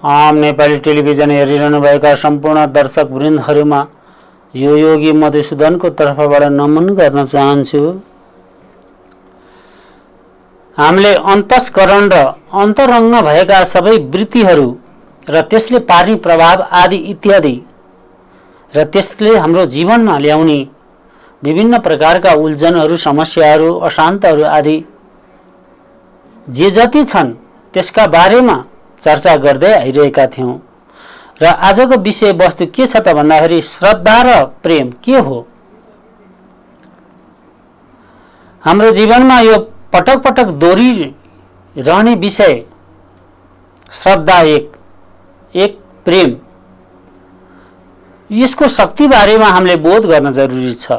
Nepali television हेरिरहनुभएका सम्पूर्ण दर्शक वृन्दहरूमा यो योगी मधुसूदनको तर्फबाट नमन गर्न चाहन्छु। हामीले अन्तस्करण र अन्तरङ्ग भएका सबै वृत्तिहरू र त्यसले पार्ने प्रभाव आदि इत्यादि र त्यसले हाम्रो जीवनमा ल्याउने विभिन्न प्रकारका उल्झनहरू, समस्याहरू, अशान्तहरू आदि जे जति छन् त्यसका बारेमा चर्चा गर्दै आइरहेका थियौं। र आजको विषय वस्तु के छ त भन्दाखेरि श्रद्धा र प्रेम के हो। हाम्रो जीवनमा यो पटक पटक दोहोरी रहने विषय श्रद्धा एक प्रेम, यसको शक्ति बारेमा हामीले बोध गर्न जरुरी छ।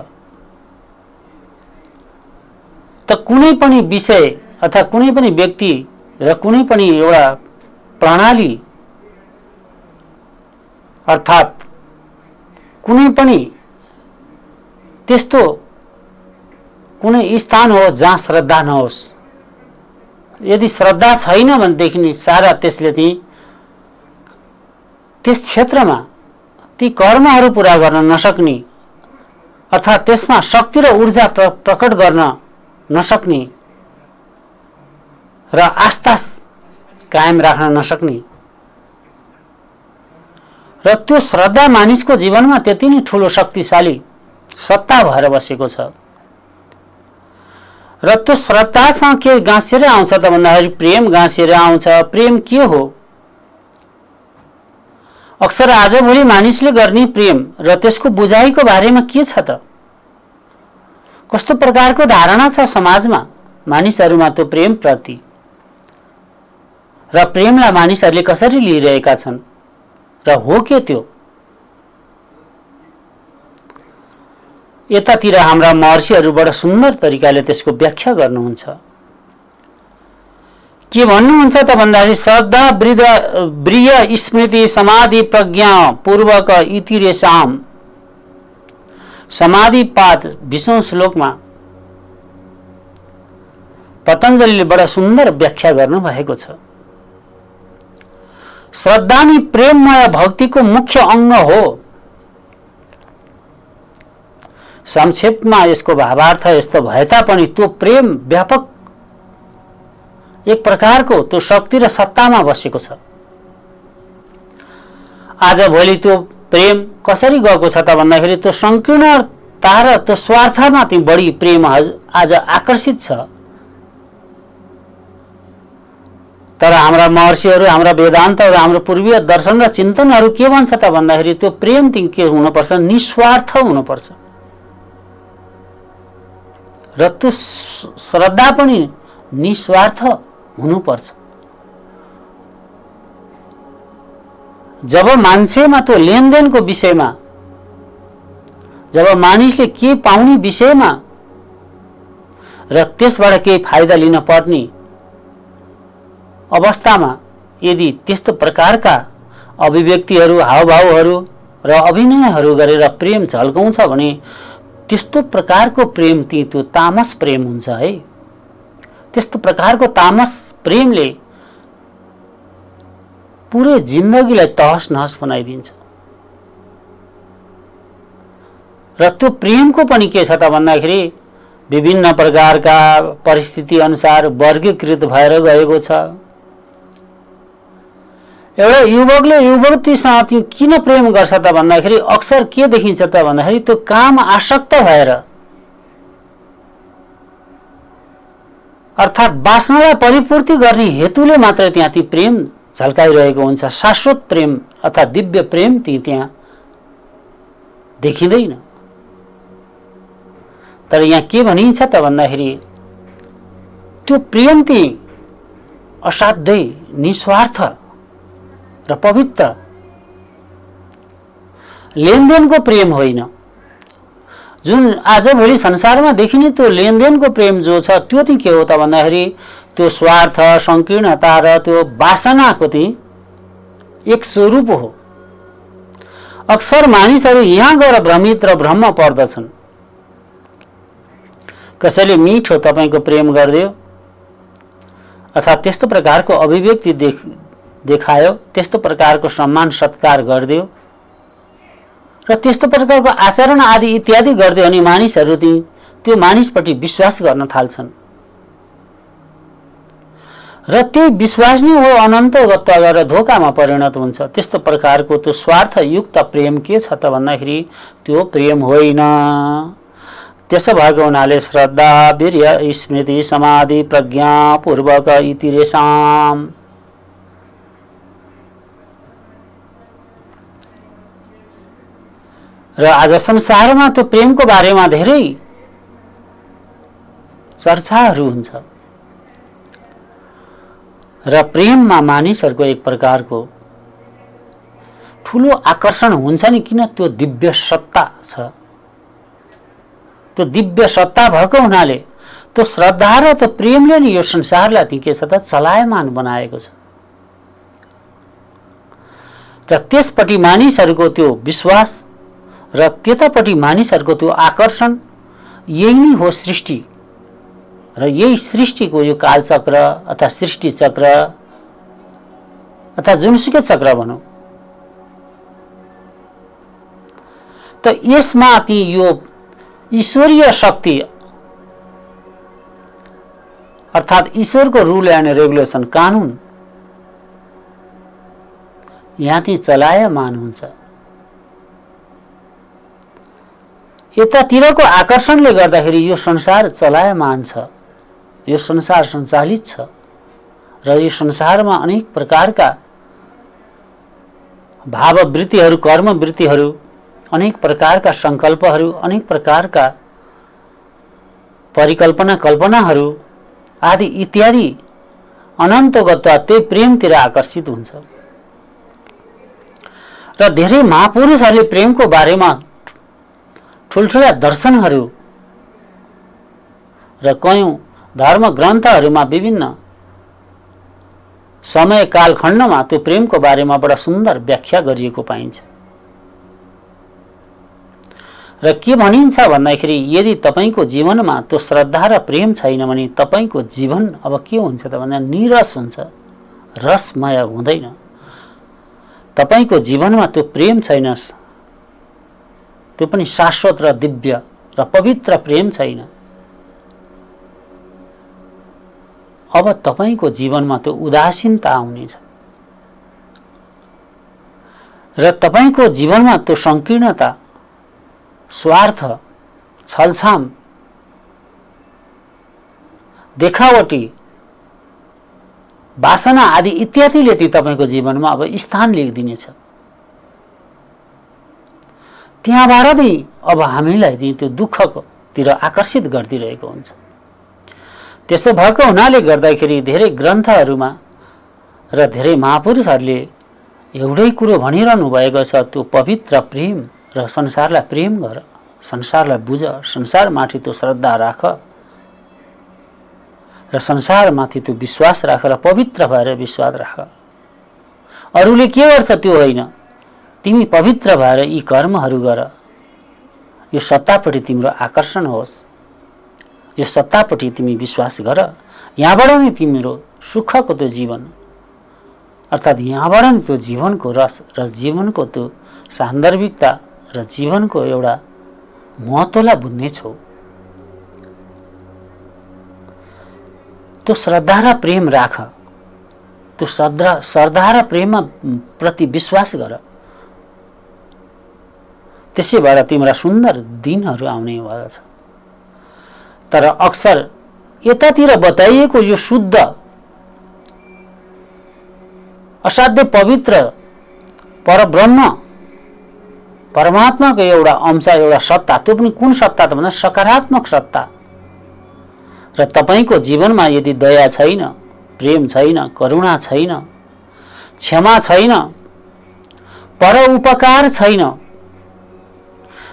त कुनै पनि विषय अथवा कुनै पनि व्यक्ति र कुनै पनि एउटा प्रणाली अर्थात कुनै पनि त्यस्तो कुनै स्थान हो जहाँ श्रद्धा नहोस्। यदि श्रद्धा छैन भनेदेखि सारा त्यसले त्यस क्षेत्रमा ती कर्महरू पूरा गर्न नसक्ने अर्थात त्यसमा शक्ति र ऊर्जा प्रकट गर्न नसक्ने र आस्था कायम राख्न नसक्ने र त्यो श्रद्धा मानिसको जीवनमा त्यति नै ठूलो शक्तिशाली सत्ता भएर बसेको छ। र त्यो श्रद्धासँग के गाँसिएर आउँछ त भन्दाखेरि प्रेम गाँसिएर आउँछ। प्रेम के हो? अक्सर आजभोलि मानिसले गर्ने प्रेम र त्यसको बुझाइको बारेमा के छ त? कस्तो प्रकारको धारणा छ समाजमा मानिसहरूमा त्यो प्रेम प्रति र प्रेमलाई मानिसहरूले कसरी लिइरहेका छन् र हो के त्यो? यतातिर हाम्रा महर्षिहरू बडा सुन्दर तरिकाले त्यसको व्याख्या गर्नुहुन्छ। के भन्नुहुन्छ त भन्दाखेरि श्रद्धा ब्रिय स्मृति समाधि प्रज्ञा पूर्वक इति रेषाम। समाधि पाद 20औं श्लोकमा पतञ्जलिले बडा सुन्दर व्याख्या गर्नु भएको छ। श्रद्धा नि प्रेममय भक्तिको मुख्य अंग हो। संक्षेपमा यसको भावार्थ यस्तो भए तापनि त्यो प्रेम व्यापक एक प्रकारको त्यो शक्ति र सत्तामा बसेको छ। आजभोलि त्यो प्रेम कसरी गएको छ त भन्दाखेरि त्यो संकीर्णता र त्यो स्वार्थमा ती बढी प्रेम आज आकर्षित छ। तर हाम्रा महर्षिहरू, हाम्रा वेदान्त र हाम्रो पूर्वीय दर्शन र चिन्तनहरू के भन्छ त भन्दाखेरि त्यो प्रेम चाहिँ के हुनुपर्छ? निस्वार्थ हुनुपर्छ। र त्यो श्रद्धा पनि निस्वार्थ हुनुपर्छ। जब मान्छेमा त्यो लेनदेनको विषयमा, जब मानिसले के पाउने विषयमा र त्यसबाट केही फाइदा लिन पर्ने अवस्थामा यदि त्यस्तो प्रकारका अभिव्यक्तिहरू, हावभावहरू र अभिनयहरू गरेर प्रेम झल्काउँछ भने त्यस्तो प्रकारको प्रेम त्यो तामस प्रेम हुन्छ है। त्यस्तो प्रकारको तामस प्रेमले पुरै जिन्दगीलाई तहस नहस बनाइदिन्छ। र त्यो प्रेमको पनि के छ त भन्दाखेरि विभिन्न प्रकारका परिस्थिति अनुसार वर्गीकृत भएर गएको छ। एउटा युवकले युवतीसँग किन प्रेम गर्छ त भन्दाखेरि अक्सर के देखिन्छ त भन्दाखेरि त्यो काम आसक्त भएर अर्थात वासनालाई परिपूर्ति गर्ने हेतुले मात्र त्यहाँ ती प्रेम झल्काइरहेको हुन्छ। शाश्वत प्रेम अथवा दिव्य प्रेम त्यहाँ देखिँदैन। तर यहाँ के भनिन्छ त भन्दाखेरि त्यो प्रेम असाध्यै निस्वार्थ र पवित्र लेनदेनको प्रेम होइन। जुन आजभोलि संसारमा देखिने त्यो लेनदेनको प्रेम जो छ त्यो के हो त भन्दाखेरि त्यो स्वार्थ, संकीर्णता र त्यो वासनाको एक स्वरूप हो। अक्सर मानिसहरू यहाँ गएर भ्रमित र भ्रममा पर्दछन्। कसैले मिठो तपाईको प्रेम गर्दियो अथवा त्यस्तो प्रकारको अभिव्यक्ति देखायो, त्यस्तो प्रकारको सम्मान सत्कार गरिदियो र त्यस्तो प्रकारको आचरण आदि इत्यादि गरिदियो भने मानिसहरू त्यो मानिसपट्टि विश्वास गर्न थाल्छन् र त्यही विश्वास नै हो अनन्तगत गरेर धोकामा परिणत हुन्छ। त्यस्तो प्रकारको त्यो स्वार्थयुक्त प्रेम के छ त भन्दाखेरि त्यो प्रेम होइन। त्यसो भएको हुनाले श्रद्धा वीर्य स्मृति समाधि प्रज्ञा पूर्वक इतिरेसाम र आज संसारमा त्यो प्रेमको बारेमा धेरै चर्चाहरू हुन्छ र प्रेममा मानिसहरूको एक प्रकारको ठुलो आकर्षण हुन्छ नि, किन त्यो दिव्य सत्ता छ। त्यो दिव्य सत्ता भएको हुनाले त्यो श्रद्धा र त्यो प्रेमले नि यो संसारलाई के छ त चलायमान बनाएको छ र त्यसपट्टि मानिसहरूको त्यो विश्वास र त्यतापट्टि मानिसहरूको त्यो आकर्षण, यही नै हो सृष्टि र यही सृष्टिको यो कालचक्र अथवा सृष्टि चक्र अथवा जुनसुकै चक्र भनौँ। त यसमा ती यो ईश्वरीय शक्ति अर्थात् ईश्वरको रुल एन्ड रेगुलेसन कानुन यहाँ ती चलायमान हुन्छ। यतातिरको आकर्षणले गर्दाखेरि यो संसार चलायमान छ, यो संसार सञ्चालित छ र यो संसारमा अनेक प्रकारका भाववृत्तिहरू, कर्मवृत्तिहरू, अनेक प्रकारका संकल्पहरू, अनेक प्रकारका परिकल्पना कल्पनाहरू आदि इत्यादि अनन्तगत त्यही प्रेमतिर आकर्षित हुन्छ र धेरै महापुरुषहरूले प्रेमको बारेमा ठुल्ठुला दर्शनहरू र कयौं धर्म ग्रन्थहरूमा विभिन्न समय कालखण्डमा त्यो प्रेमको बारेमा बडा सुन्दर व्याख्या गरिएको पाइन्छ र के भनिन्छ भन्दाखेरि यदि तपाईको जीवनमा त्यो श्रद्धा र प्रेम छैन भने तपाईको जीवन अब के हुन्छ त भन्दा निरस हुन्छ, रसमय हुँदैन। तपाईको जीवनमा त्यो प्रेम छैन, त्यो पनि शाश्वत र दिव्य र पवित्र प्रेम छैन, अब तपाईको जीवनमा त्यो उदासीनता आउनेछ र तपाईको जीवनमा त्यो संकीर्णता, स्वार्थ, छलछाम, देखावटी, वासना आदि इत्यादिले ती तपाईको जीवनमा अब स्थान लिइदिनेछ। त्यहाँबाट नै अब हामीलाई त्यो दुःखतिर आकर्षित गरिदिरहेको हुन्छ। त्यसो भएको हुनाले गर्दाखेरि धेरै ग्रन्थहरूमा र धेरै महापुरुषहरूले एउटै कुरो भनिरहनु भएको छ, त्यो पवित्र प्रेम र संसारलाई प्रेम गर, संसारलाई बुझ, संसारमाथि त्यो श्रद्धा राख र संसारमाथि त्यो विश्वास राख र पवित्र भएर विश्वास राख। अरूले के गर्छ त्यो होइन, तिमी पवित्र भएर यी कर्महरू गर। यो सत्तापट्टि तिम्रो आकर्षण होस्, यो सत्तापट्टि तिमी विश्वास गर। यहाँबाट नै तिम्रो सुखको त्यो जीवन अर्थात् यहाँबाट नै त्यो जीवनको रस र जीवनको त्यो सान्दर्भिकता र जीवनको एउटा महत्त्वलाई बुझ्नेछौ। त्यो श्रद्धा र प्रेम राख, त्यो श्रद्धा र प्रेममा प्रति विश्वास गर। त्यसैबाट तिम्रा सुन्दर दिनहरू आउने वाला छ। तर अक्सर यतातिर बताइएको यो शुद्ध असाध्य पवित्र परब्रह्म परमात्माको एउटा अंश, एउटा सत्ता, त्यो पनि कुन सत्ता त भन्दा सकारात्मक सत्ता। र तपाईको जीवनमा यदि दया छैन, प्रेम छैन, करुणा छैन, क्षमा छैन, परोपकार छैन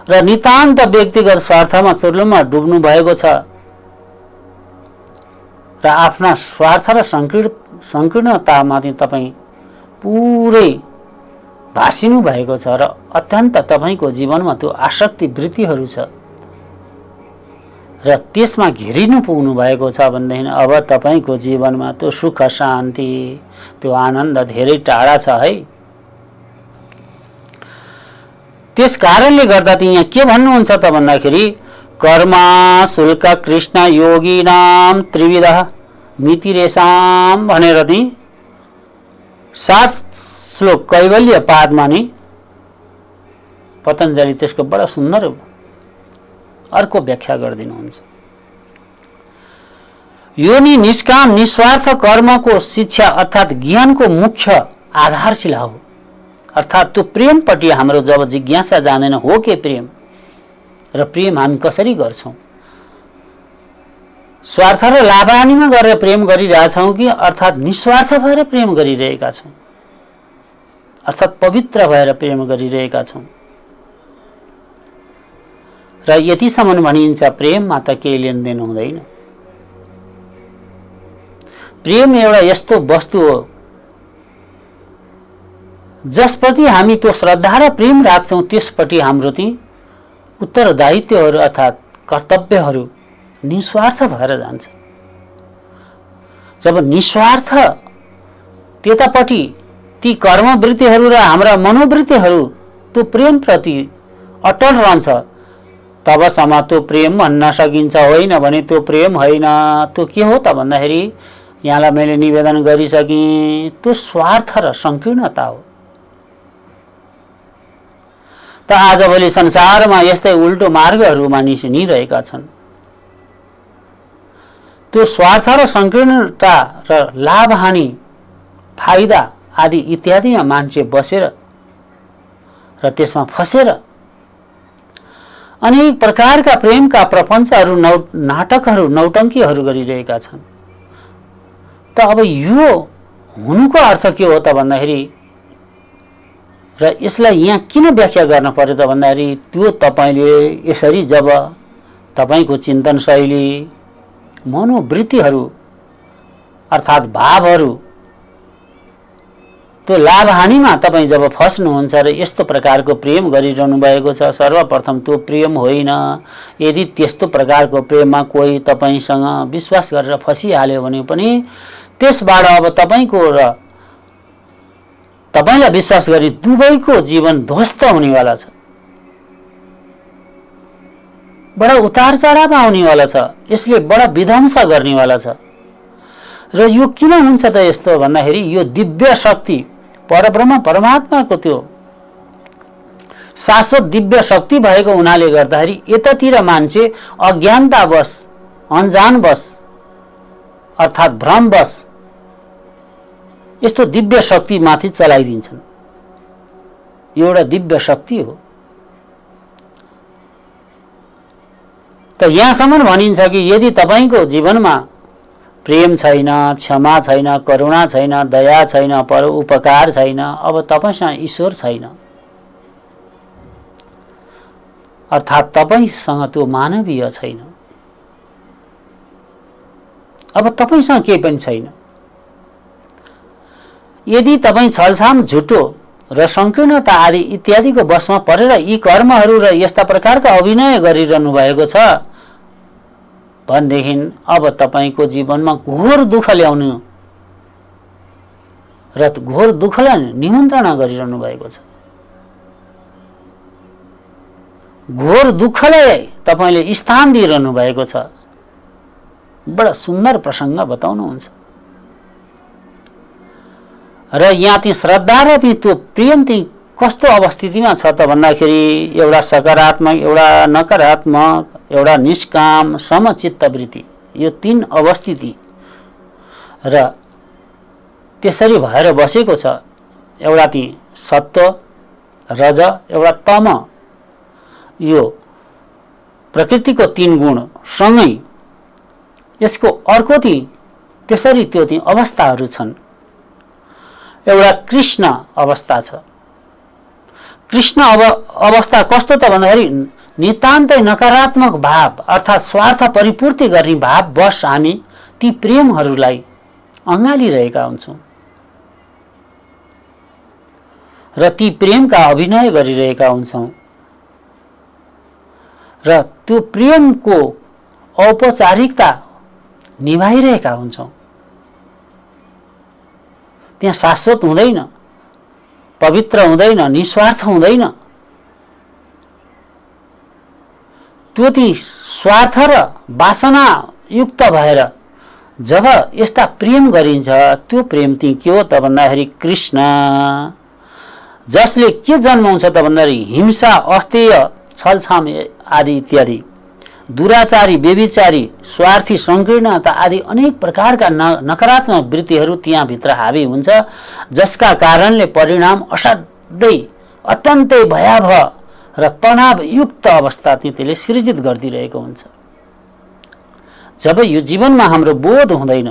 र नितान्त व्यक्तिगत स्वार्थमा चुर्लुममा डुब्नु भएको छ र आफ्ना स्वार्थ र संकीर्णतामाथि तपाईँ पुरै भासिनु भएको छ र अत्यन्त तपाईको जीवनमा त्यो आसक्ति वृत्तिहरू छ, र त्यसमा घेरिनु पुग्नु भएको छ भनेदेखि अब तपाईको जीवनमा त्यो सुख शान्ति त्यो आनन्द धेरै टाढा छ है। त्यस कारणले गर्दा यहाँ के भन्नुहुन्छ त भन्दाखेरि कर्मा शुल्क कृष्ण योगिनाम त्रिविध मितिरेसाम भनेर नि 7 श्लोक कैवल्य पादमा नि पतञ्जलि त्यसको बडा सुन्दर अर्को व्याख्या गरिदिनुहुन्छ। यो नि निष्काम निस्वार्थ कर्मको शिक्षा अर्थात ज्ञानको मुख्य आधारशिला हो। अर्थात त्यो प्रेमपट्टि हाम्रो जब जिज्ञासा जाँदैन हो के प्रेम र प्रेम हामी कसरी गर्छौं, स्वार्थ र लाभानीमा गरेर प्रेम गरिरहेछौं कि अर्थात निस्वार्थ भएर प्रेम गरिरहेका छौं, अर्थात पवित्र भएर प्रेम गरिरहेका छौं। र यतिसम्म भनिन्छ प्रेममा त केही लेनदेन हुँदैन। प्रेम एउटा यस्तो वस्तु हो जसप्रति हामी त्यो श्रद्धा र प्रेम राख्छौं त्यसपट्टि हाम्रो ती उत्तरदायित्वहरू अर्थात कर्तव्यहरू निस्वार्थ भएर जान्छ। जब निस्वार्थ त्यतापट्टि ती कर्मवृत्तिहरू र हाम्रा मनोवृत्तिहरू त्यो प्रेमप्रति अटल रहन्छ तबसम्म त्यो प्रेम भन्न सकिन्छ। होइन भने त्यो प्रेम होइन, त्यो के हो त भन्दाखेरि यहाँलाई मैले निवेदन गरिसकेँ त्यो स्वार्थ र संकीर्णता हो। त आजभोलि संसारमा यस्तै उल्टो मार्गहरू मानिस हिँडिरहेका छन्। त्यो स्वार्थ र संकीर्णता र लाभ हानि फाइदा आदि इत्यादिमा मान्छे बसेर र त्यसमा फसेर अनेक प्रकारका प्रेमका प्रपञ्चहरू नाटकहरू नौटङ्कीहरू गरिरहेका छन्। त अब यो हुनुको अर्थ के हो त भन्दाखेरि र यसलाई यहाँ किन व्याख्या गर्न पर्यो त भन्दाखेरि त्यो तपाईले यसरी जब तपाईको चिन्तन शैली मनोवृत्तिहरू अर्थात भावहरू त्यो लाभ हानिमा तपाई जब फस्नुहुन्छ र यस्तो प्रकारको प्रेम गरिरहनु भएको छ, सर्वप्रथम त्यो प्रेम होइन। यदि त्यस्तो प्रकारको प्रेममा कोही तपाईसँग विश्वास गरेर फसिहाल्यो भने पनि त्यसबाट अब तपाईको र तपाईलाई विश्वास गरी दुवैको जीवन ध्वस्त हुनेवाला छ, बडा उतार चढाव आउनेवाला छ, यसले बडा विध्वंस गर्नेवाला छ। र यो किन हुन्छ त यस्तो भन्दाखेरि यो दिव्य शक्ति परब्रह्म परमात्माको त्यो शाश्वत दिव्य शक्ति भएको हुनाले गर्दाखेरि यतातिर मान्छे अज्ञानतावश अनजानवश अर्थात भ्रमवश यस्तो दिव्य शक्ति माथि चलाइदिन्छन्। यो एउटा दिव्य शक्ति हो। त यहाँसम्म भनिन्छ कि यदि तपाईको जीवनमा प्रेम छैन, क्षमा छैन, करुणा छैन, दया छैन, परोपकार छैन, अब तपाईसँग ईश्वर छैन, अर्थात तपाईसँग त्यो मानवीय छैन, अब तपाईसँग केही पनि छैन। यदि तपाई छलछाम झुटो र संकीर्णता आदि इत्यादिको वशमा परेर यी कर्महरू र यस्ता प्रकारका अभिनय गरिरहनु भएको छ भनेदेखि अब तपाईको जीवनमा घोर दुःख ल्याउनु र घोर दुःखलाई निमन्त्रणा गरिरहनु भएको छ। घोर दुःखलाई तपाईले स्थान दिइरहनु भएको छ। बडा सुन्दर प्रसंग बताउनुहुन्छ। र यहाँ ती श्रद्धा र ती त्यो प्रेम ती कस्तो अवस्थितिमा छ त भन्दाखेरि एउटा सकारात्मक, एउटा नकारात्मक, एउटा निष्काम, समचित्त वृत्ति, यो 3 अवस्थिति र त्यसरी भएर बसेको छ। एउटा ती सत्व, रज, एउटा तम, यो प्रकृतिको 3 गुण सँगै यसको अर्को ती त्यसरी त्यो ती अवस्थाहरू छन्। एउटा कृष्ण अवस्था छ। कृष्ण अवस्था कस्तो त भन्दाखेरि नितान्तै नकारात्मक भाव अर्थात स्वार्थ परिपूर्ति गर्ने भाव बस हामी ती प्रेमहरूलाई अँगालिरहेका हुन्छौं र ती प्रेमका अभिनय गरिरहेका हुन्छौं र त्यो प्रेमको औपचारिकता निभाइरहेका हुन्छौँ। त्यहाँ शाश्वत हुँदैन, पवित्र हुँदैन, निस्वार्थ हुँदैन। त्यो ती स्वार्थ र वासना युक्त भएर जब यस्ता प्रेम गरिन्छ, त्यो प्रेम ती के हो त भन्दाखेरि कृष्ण, जसले के जन्माउँछ त भन्दाखेरि हिंसा, अस्तेय, छलछाम आदि इत्यादि, दुराचारी, व्यभिचारी, स्वार्थी, संकीर्णता आदि अनेक प्रकारका नकारात्मक वृत्तिहरू त्यहाँभित्र हावी हुन्छ, जसका कारणले परिणाम असाध्यै अत्यन्तै भयावह र तनावयुक्त अवस्था त्यसले सृजित गरिदिरहेको हुन्छ। जब यो जीवनमा हाम्रो बोध हुँदैन,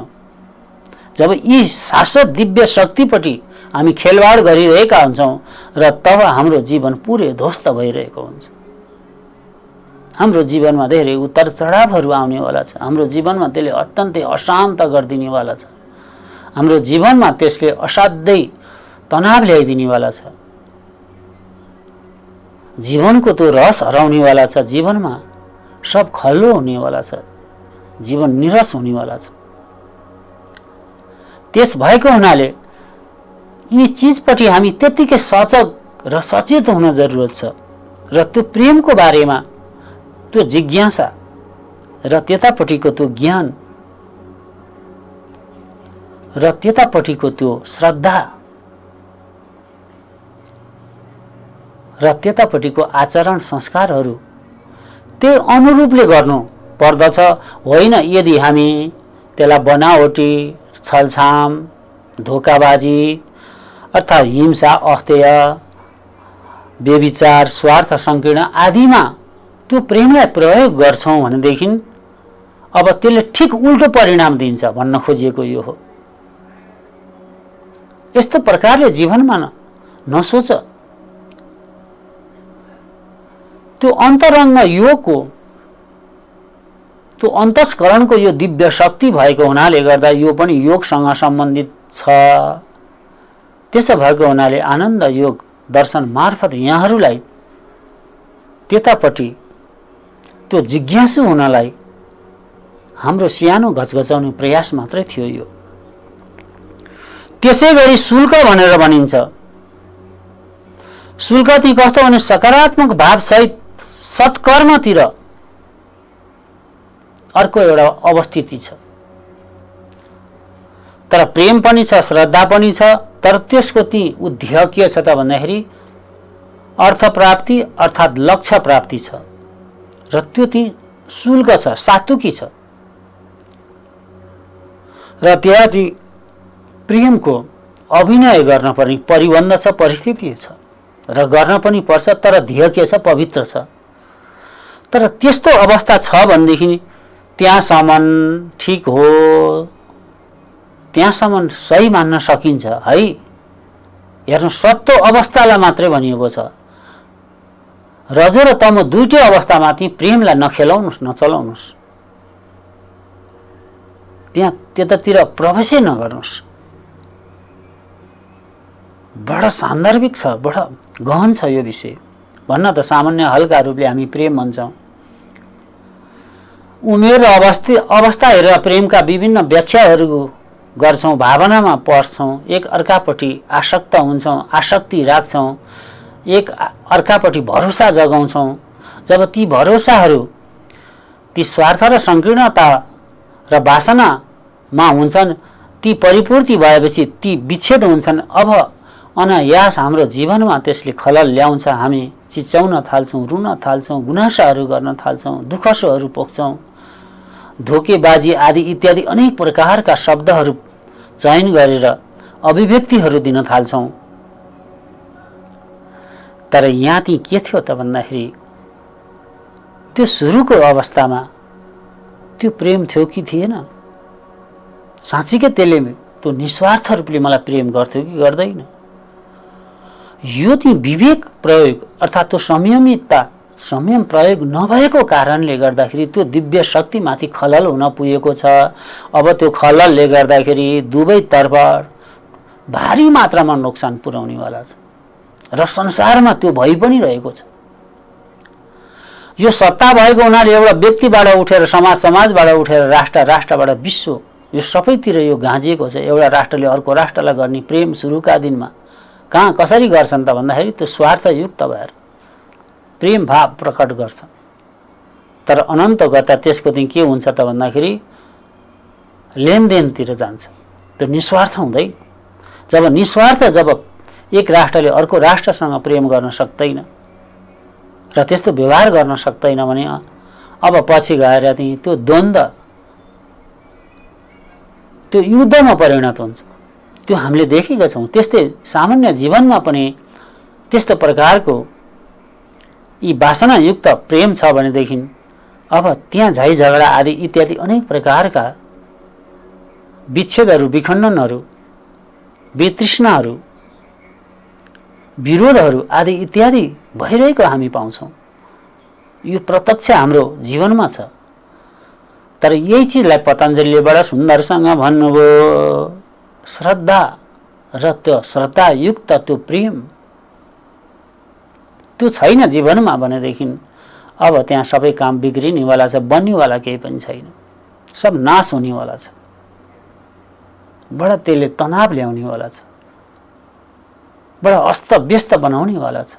जब यी शाश्वत दिव्य शक्तिपट्टि हामी खेलवाड गरिरहेका हुन्छौँ र तब हाम्रो जीवन पुरै ध्वस्त भइरहेको हुन्छ। हाम्रो जीवनमा धेरै उतार चढावहरू आउनेवाला छ। हाम्रो जीवनमा त्यसले अत्यन्तै अशान्त गरिदिनेवाला छ। हाम्रो जीवनमा त्यसले असाध्यै तनाव ल्याइदिनेवाला छ। जीवनको त्यो रस हराउनेवाला छ। जीवनमा सब खल्लो हुनेवाला छ। जीवन निरस हुनेवाला छ। त्यस भएको हुनाले यी चिजपट्टि हामी त्यत्तिकै सजग र सचेत हुन जरुरत छ र त्यो प्रेमको बारेमा त्यो जिज्ञासा र त्यतापट्टिको त्यो ज्ञान र त्यतापट्टिको त्यो श्रद्धा र त्यतापट्टिको आचरण संस्कारहरू त्यो अनुरूपले गर्नु पर्दछ। होइन यदि हामी त्यसलाई बनावटी, छलछाम, धोकाबाजी अर्थात् हिंसा, अस्तेय, व्यभिचार, स्वार्थ, संकीर्ण आदिमा त्यो प्रेमलाई प्रयोग गर्छौं भनेदेखि अब त्यसले ठिक उल्टो परिणाम दिन्छ भन्न खोजिएको यो हो। यस्तो प्रकारले जीवनमा नसोच। त्यो अन्तरङ्ग योगको, त्यो अन्तस्करणको यो दिव्य शक्ति भएको हुनाले गर्दा यो पनि योगसँग सम्बन्धित छ। त्यसो भएको हुनाले आनन्द योग दर्शन मार्फत यहाँहरूलाई त्यतापट्टि त्यो जिज्ञासु हुनलाई हाम्रो सानो घचघचाउने प्रयास मात्रै थियो यो। त्यसै गरी शुल्क भनेर भनिन्छ। शुल्क ती कस्तो भने सकारात्मक भावसहित सत्कर्मतिर अर्को एउटा अवस्थिति छ। तर प्रेम पनि छ, श्रद्धा पनि छ, तर त्यसको ती उद्देश्य के छ त भन्दाखेरि अर्थ प्राप्ति अर्थात् लक्ष्य प्राप्ति छ र त्यो ती शुल्क छ, सात्विकी छ र त्यहाँ ती प्रेमको अभिनय गर्न पर्ने परिबन्ध छ, परिस्थिति छ र गर्न पनि पर्छ। तर ध्येय के छ? पवित्र छ। तर त्यस्तो अवस्था छ भनेदेखि त्यहाँसम्म ठिक हो, त्यहाँसम्म सही मान्न सकिन्छ है। हेर्नु, सत्य अवस्थालाई मात्रै भनिएको छ। रजो र तमो दुईटै अवस्थामाथि प्रेमलाई नखेलाउनुस्, नचलाउनुस्, त्यहाँ त्यतातिर प्रवेशै नगर्नुस्। बडा सान्दर्भिक छ, बडा गहन छ यो विषय। भन्न त सामान्य हल्का रूपले हामी प्रेम भन्छौँ। उमेर र अवस्था हेरेर प्रेमका विभिन्न व्याख्याहरू गर्छौँ, भावनामा पर्छौँ, एक अर्कापट्टि आसक्त हुन्छौँ, आसक्ति राख्छौँ, एक अर्कापट्टि भरोसा जगाउँछौँ। जब ती भरोसाहरू ती स्वार्थ र संकीर्णता र वासनामा हुन्छन्, ती परिपूर्ति भएपछि ती विच्छेद हुन्छन्। अब अनायास हाम्रो जीवनमा त्यसले खलल ल्याउँछ। हामी चिच्याउन थाल्छौँ, रुन थाल्छौँ, गुनासाहरू गर्न थाल्छौँ, दुखसोहरू पोख्छौँ, धोकेबाजी आदि इत्यादि अनेक प्रकारका शब्दहरू चयन गरेर अभिव्यक्तिहरू दिन थाल्छौँ। तर यहाँ ती के थियो त भन्दाखेरि त्यो सुरुको अवस्थामा त्यो प्रेम थियो कि थिएन? साँच्चीकै त्यसले त्यो निस्वार्थ रूपले मलाई प्रेम गर्थ्यो कि गर्दैन? यो ती विवेक प्रयोग अर्थात् त्यो संयम प्रयोग नभएको कारणले गर्दाखेरि त्यो दिव्य शक्तिमाथि खलल हुन पुगेको छ। अब त्यो खललले गर्दाखेरि दुवैतर्फ भारी मात्रामा नोक्सान पुर्याउनेवाला छ र संसारमा त्यो भइ पनि रहेको छ। यो सत्ता भएको हुनाले एउटा व्यक्तिबाट उठेर समाजबाट उठेर राष्ट्रबाट विश्व, यो सबैतिर यो गाँजिएको छ। एउटा राष्ट्रले अर्को राष्ट्रलाई गर्ने प्रेम सुरुका दिनमा कहाँ कसरी गर्छन् त भन्दाखेरि त्यो स्वार्थयुक्त भएर प्रेम भाव प्रकट गर्छ। तर अनन्त गर्दा त्यसको दिन के हुन्छ त भन्दाखेरि लेनदेनतिर जान्छ। त्यो निस्वार्थ हुँदै, जब एक राष्ट्रले अर्को राष्ट्रसँग प्रेम गर्न सक्दैन र त्यस्तो व्यवहार गर्न सक्दैन भने अब पछि गएर त्यो द्वन्द्व, त्यो युद्धमा परिणत हुन्छ। त्यो हामीले देखेका छौँ। त्यस्तै सामान्य जीवनमा पनि त्यस्तो प्रकारको यी वासनायुक्त प्रेम छ भनेदेखि अब त्यहाँ झै झगडा आदि इत्यादि अनेक प्रकारका विच्छेदहरू, विखण्डनहरू, वितृष्णाहरू, विरोधहरू आदि इत्यादि भइरहेको हामी पाउँछौँ। यो प्रत्यक्ष हाम्रो जीवनमा छ। तर यही चिजलाई पतञ्जलिले बडा सुन्दरसँग भन्नुभयो, श्रद्धा र त्यो श्रद्धायुक्त त्यो प्रेम त्यो छैन जीवनमा भनेदेखि अब त्यहाँ सबै काम बिग्रिनेवाला छ, बन्नेवाला केही पनि छैन। सब नाश हुनेवाला छ। बडा त्यसले तनाव ल्याउनेवाला छ, बडा अस्तव्यस्त बनाउनेवाला छ।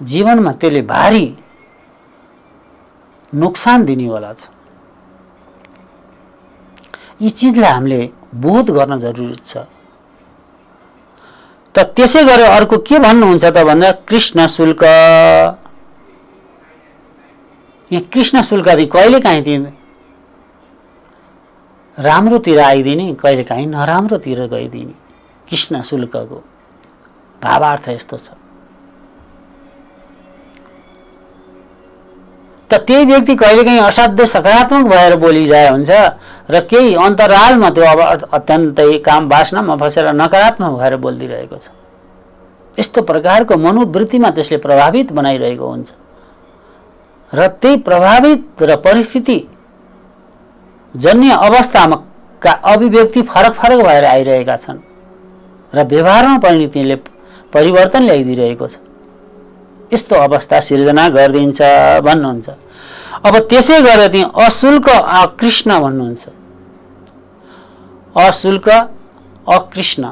जीवनमा त्यसले भारी नोक्सान दिनेवाला छ। यी चिजलाई हामीले बोध गर्न जरुरी छ। त त्यसै गरे अर्को के भन्नुहुन्छ त भन्दा कृष्ण शुल्क। यहाँ कृष्ण शुल्क आदि कहिले काहीँ ती राम्रोतिर आइदिने, कहिले काहीँ नराम्रोतिर गइदिने। कृष्ण शुल्कको भावार्थ यस्तो छ। त त्यही व्यक्ति कहिलेकाहीँ असाध्य सकारात्मक भएर बोलिरहेको हुन्छ र केही अन्तरालमा त्यो अब अत्यन्तै काम वासनामा फसेर नकारात्मक भएर बोलिदिरहेको छ। यस्तो प्रकारको मनोवृत्तिमा त्यसले प्रभावित बनाइरहेको हुन्छ र त्यही प्रभावित र परिस्थिति जन्य अवस्थामा का अभिव्यक्ति फरक फरक भएर आइरहेका छन् र व्यवहारमा पनि तिनले परिवर्तन ल्याइदिरहेको छ। यस्तो अवस्था सिर्जना गरिदिन्छ भन्नुहुन्छ। अब त्यसै गरेर त्यहाँ अशुल्क अकृष्ण भन्नुहुन्छ। अशुल्क अकृष्ण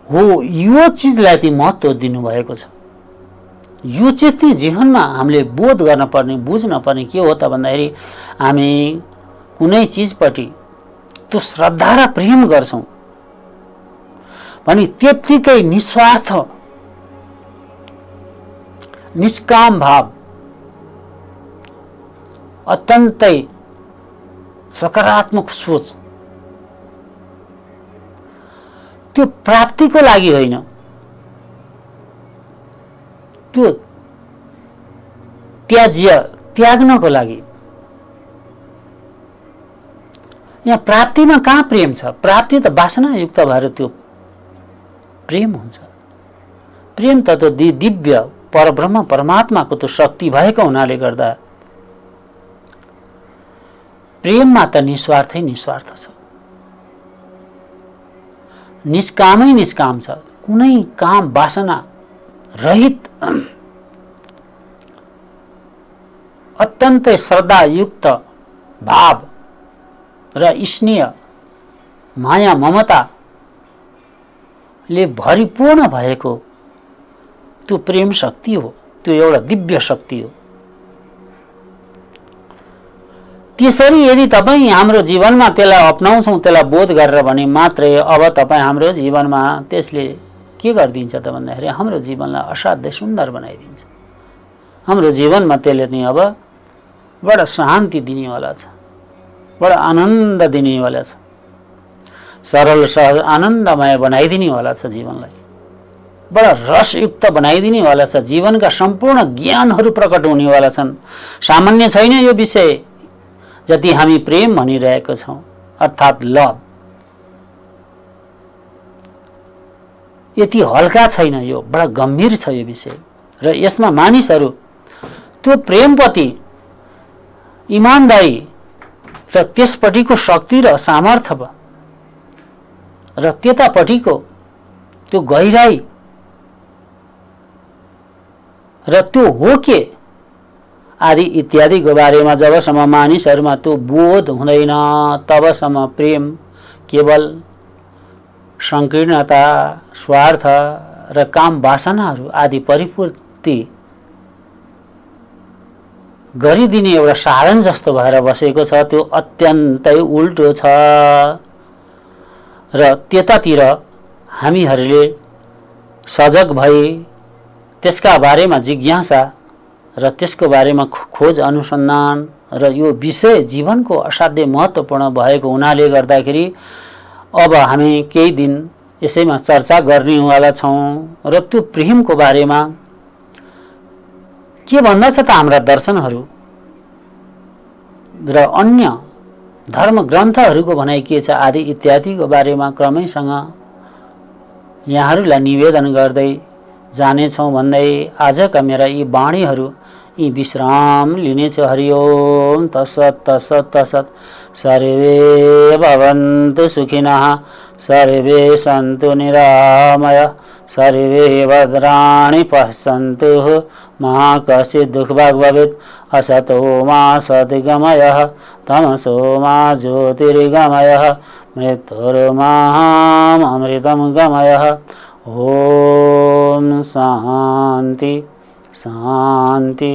हो, यो चिजलाई चाहिँ महत्त्व दिनुभएको छ। यो चिज चाहिँ जीवनमा हामीले बोध गर्न पर्ने, बुझ्न पर्ने के हो त भन्दाखेरि हामी कुनै चिजपट्टि त्यो श्रद्धा र प्रेम गर्छौँ भने त्यत्तिकै निस्वार्थ निष्काम भाव, अत्यन्तै सकारात्मक सोच, त्यो प्राप्तिको लागि होइन, त्यो त्याग्नको लागि। यहाँ प्राप्तिमा कहाँ प्रेम छ? प्राप्ति त वासनायुक्त भएर त्यो प्रेम हुन्छ। प्रेम त त्यो दिव्य परब्रह्म परमात्माको त्यो शक्ति भएको हुनाले गर्दा प्रेममा त निस्वार्थै निस्वार्थ छ, निष्कामै निष्काम छ। कुनै काम वासना रहित अत्यन्तै श्रद्धायुक्त भाव र स्नेह माया ममताले भरिपूर्ण भएको त्यो प्रेम शक्ति हो। त्यो एउटा दिव्य शक्ति हो। त्यसरी यदि तपाईँ हाम्रो जीवनमा त्यसलाई अपनाउँछौँ, त्यसलाई बोध गरेर भने मात्रै अब तपाईँ हाम्रो जीवनमा त्यसले के गरिदिन्छ त भन्दाखेरि हाम्रो जीवनलाई असाध्यै सुन्दर बनाइदिन्छ। हाम्रो जीवनमा त्यसले नि अब बडा शान्ति दिनेवाला छ, बडा आनन्द दिनेवाला छ, सरल सहज आनन्दमय बनाइदिनेवाला छ। जीवनलाई बडा रसयुक्त बनाइदिनेवाला छ। जीवनका सम्पूर्ण ज्ञानहरू प्रकट हुनेवाला छन्। सामान्य छैन यो विषय। जति हामी प्रेम भनिरहेको छौँ अर्थात् लभ, यति हल्का छैन। यो बडा गम्भीर छ यो विषय र यसमा मानिसहरू त्यो प्रेमप्रति इमानदारी र त्यसपट्टिको शक्ति र सामर्थ्य र त्यतापट्टिको त्यो गहिराई र त्यो हो के आदि इत्यादिको बारेमा जबसम्म मानिसहरूमा त्यो बोध हुँदैन तबसम्म प्रेम केवल संकीर्णता, स्वार्थ र काम वासनाहरू आदि परिपूर्ति गरिदिने एउटा साधन जस्तो भएर बसेको छ। त्यो अत्यन्तै उल्टो छ र त्यतातिर हामीहरूले सजग भए त्यसका बारेमा जिज्ञासा र त्यसको बारेमा खोज अनुसन्धान र यो विषय जीवनको असाध्यै महत्त्वपूर्ण भएको हुनाले गर्दाखेरि अब हामी केही दिन यसैमा चर्चा गर्नेवाला छौँ र त्यो प्रेमको बारेमा के भन्दछ त हाम्रा दर्शनहरू र अन्य धर्म ग्रन्थहरूको भनाइ के छ आदि इत्यादिको बारेमा क्रमैसँग यहाँहरूलाई निवेदन गर्दै जानेछौँ भन्दै आजका मेरा यी वाणीहरू यी विश्राम लिनेछु। हरि ओम तत्सत् तत्सत् तत्सत्। सर्वे भवन्तु सुखिनः, सर्वे सन्तु निरामयाः, सर्वे भद्राणि पश्यन्तु मा कश्चित् दुःखभाग् भवेत्। असतो मा सद्गमयः, तमसो मा ज्योतिर्गमयः, मृत्युर्मामृतं गमयः। ओम शांति शांति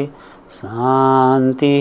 शांति।